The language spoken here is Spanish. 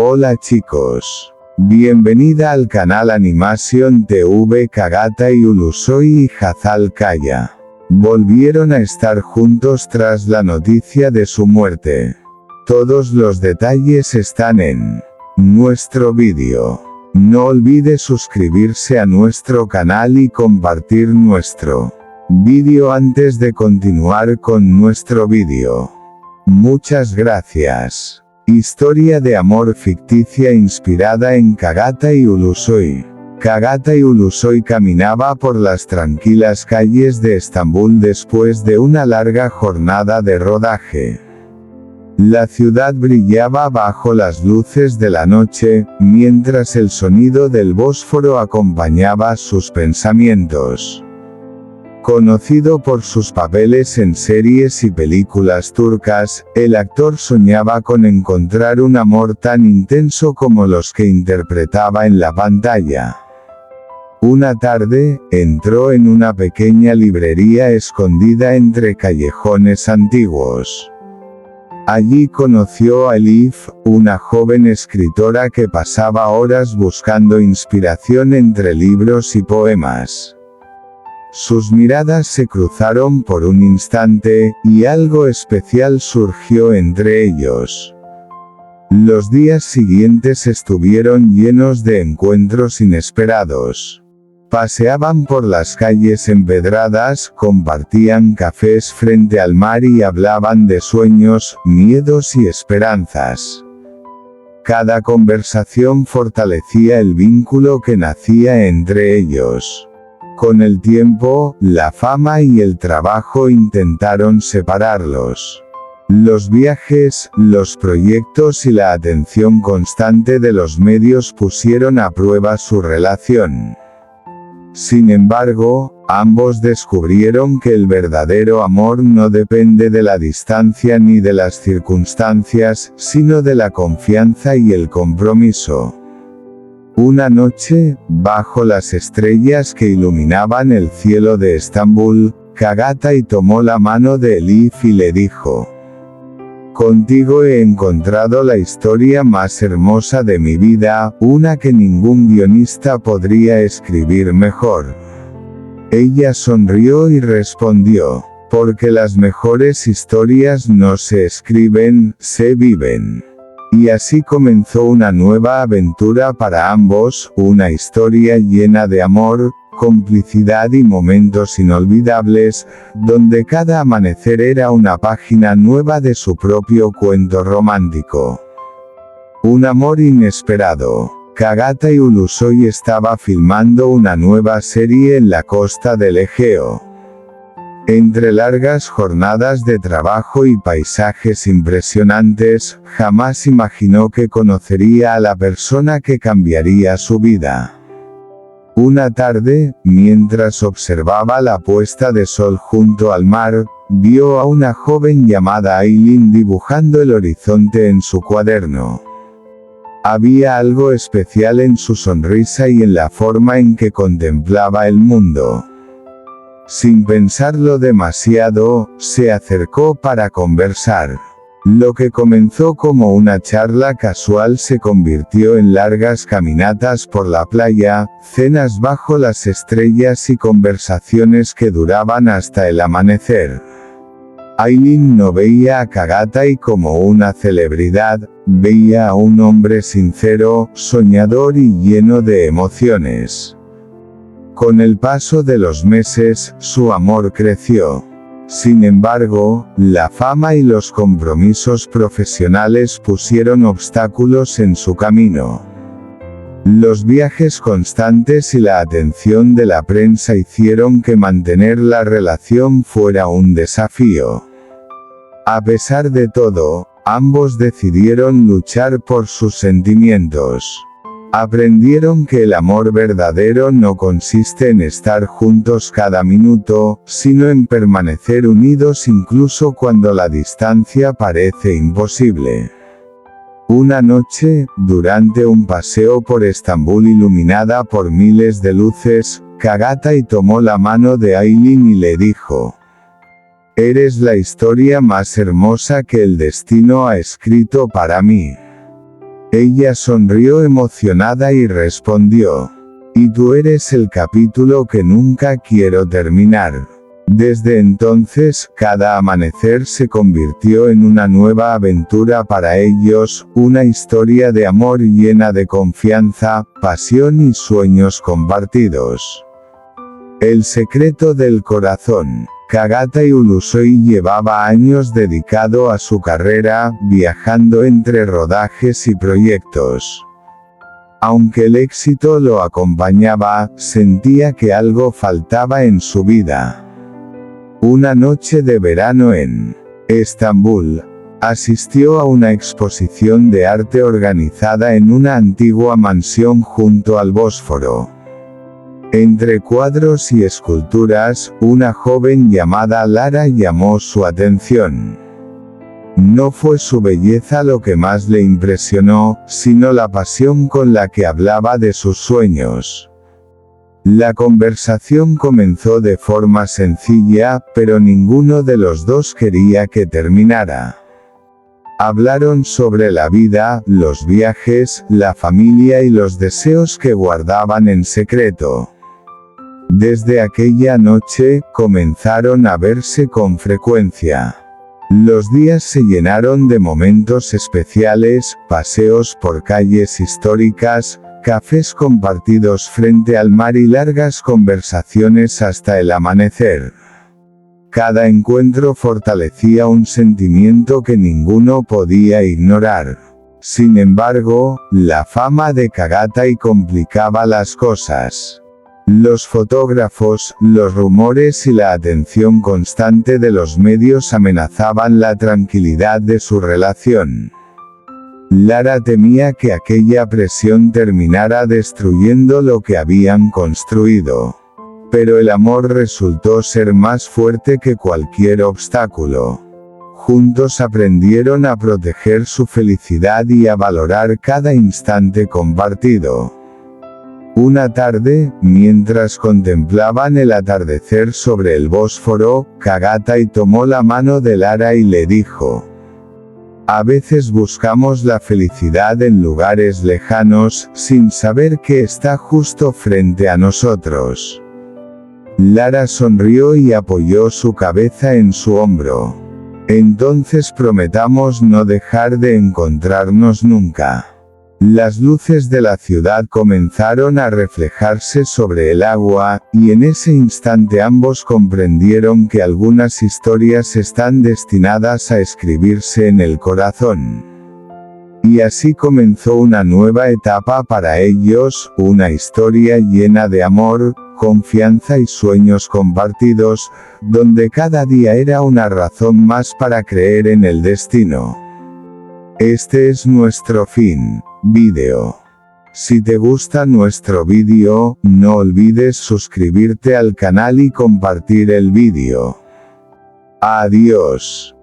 Hola chicos. Bienvenida al canal Animation TV. Kagata y Ulusoi y Hazal Kaya volvieron a estar juntos tras la noticia de su muerte. Todos los detalles están en nuestro vídeo. No olvide suscribirse a nuestro canal y compartir nuestro vídeo antes de continuar con nuestro vídeo. Muchas gracias. Historia de amor ficticia inspirada en Kagata y Ulusoi. Kagata y Ulusoi caminaba por las tranquilas calles de Estambul después de una larga jornada de rodaje. La ciudad brillaba bajo las luces de la noche, mientras el sonido del Bósforo acompañaba sus pensamientos. Conocido por sus papeles en series y películas turcas, el actor soñaba con encontrar un amor tan intenso como los que interpretaba en la pantalla. Una tarde, entró en una pequeña librería escondida entre callejones antiguos. Allí conoció a Elif, una joven escritora que pasaba horas buscando inspiración entre libros y poemas. Sus miradas se cruzaron por un instante, y algo especial surgió entre ellos. Los días siguientes estuvieron llenos de encuentros inesperados. Paseaban por las calles empedradas, compartían cafés frente al mar y hablaban de sueños, miedos y esperanzas. Cada conversación fortalecía el vínculo que nacía entre ellos. Con el tiempo, la fama y el trabajo intentaron separarlos. Los viajes, los proyectos y la atención constante de los medios pusieron a prueba su relación. Sin embargo, ambos descubrieron que el verdadero amor no depende de la distancia ni de las circunstancias, sino de la confianza y el compromiso. Una noche, bajo las estrellas que iluminaban el cielo de Estambul, Kagata tomó la mano de Elif y le dijo: "Contigo he encontrado la historia más hermosa de mi vida, una que ningún guionista podría escribir mejor". Ella sonrió y respondió: "Porque las mejores historias no se escriben, se viven". Y así comenzó una nueva aventura para ambos, una historia llena de amor, complicidad y momentos inolvidables, donde cada amanecer era una página nueva de su propio cuento romántico. Un amor inesperado. Kagata y Ulusoi estaba filmando una nueva serie en la costa del Egeo. Entre largas jornadas de trabajo y paisajes impresionantes, jamás imaginó que conocería a la persona que cambiaría su vida. Una tarde, mientras observaba la puesta de sol junto al mar, vio a una joven llamada Aileen dibujando el horizonte en su cuaderno. Había algo especial en su sonrisa y en la forma en que contemplaba el mundo. Sin pensarlo demasiado, se acercó para conversar. Lo que comenzó como una charla casual se convirtió en largas caminatas por la playa, cenas bajo las estrellas y conversaciones que duraban hasta el amanecer. Aileen no veía a Kagata como una celebridad, veía a un hombre sincero, soñador y lleno de emociones. Con el paso de los meses, su amor creció. Sin embargo, la fama y los compromisos profesionales pusieron obstáculos en su camino. Los viajes constantes y la atención de la prensa hicieron que mantener la relación fuera un desafío. A pesar de todo, ambos decidieron luchar por sus sentimientos. Aprendieron que el amor verdadero no consiste en estar juntos cada minuto, sino en permanecer unidos incluso cuando la distancia parece imposible. Una noche, durante un paseo por Estambul iluminada por miles de luces, Kagata tomó la mano de Aileen y le dijo: "Eres la historia más hermosa que el destino ha escrito para mí". Ella sonrió emocionada y respondió: y tú eres el capítulo que nunca quiero terminar. Desde entonces, cada amanecer se convirtió en una nueva aventura para ellos, una historia de amor llena de confianza, pasión y sueños compartidos. El secreto del corazón. Kagatai Ulusoi llevaba años dedicado a su carrera, viajando entre rodajes y proyectos. Aunque el éxito lo acompañaba, sentía que algo faltaba en su vida. Una noche de verano en Estambul, asistió a una exposición de arte organizada en una antigua mansión junto al Bósforo. Entre cuadros y esculturas, una joven llamada Lara llamó su atención. No fue su belleza lo que más le impresionó, sino la pasión con la que hablaba de sus sueños. La conversación comenzó de forma sencilla, pero ninguno de los dos quería que terminara. Hablaron sobre la vida, los viajes, la familia y los deseos que guardaban en secreto. Desde aquella noche, comenzaron a verse con frecuencia. Los días se llenaron de momentos especiales, paseos por calles históricas, cafés compartidos frente al mar y largas conversaciones hasta el amanecer. Cada encuentro fortalecía un sentimiento que ninguno podía ignorar. Sin embargo, la fama de Kagatai complicaba las cosas. Los fotógrafos, los rumores y la atención constante de los medios amenazaban la tranquilidad de su relación. Lara temía que aquella presión terminara destruyendo lo que habían construido. Pero el amor resultó ser más fuerte que cualquier obstáculo. Juntos aprendieron a proteger su felicidad y a valorar cada instante compartido. Una tarde, mientras contemplaban el atardecer sobre el Bósforo, Kagatai tomó la mano de Lara y le dijo: a veces buscamos la felicidad en lugares lejanos, sin saber que está justo frente a nosotros. Lara sonrió y apoyó su cabeza en su hombro. Entonces prometamos no dejar de encontrarnos nunca. Las luces de la ciudad comenzaron a reflejarse sobre el agua, y en ese instante ambos comprendieron que algunas historias están destinadas a escribirse en el corazón. Y así comenzó una nueva etapa para ellos, una historia llena de amor, confianza y sueños compartidos, donde cada día era una razón más para creer en el destino. Este es nuestro vídeo. Si te gusta nuestro vídeo, no olvides suscribirte al canal y compartir el vídeo. Adiós.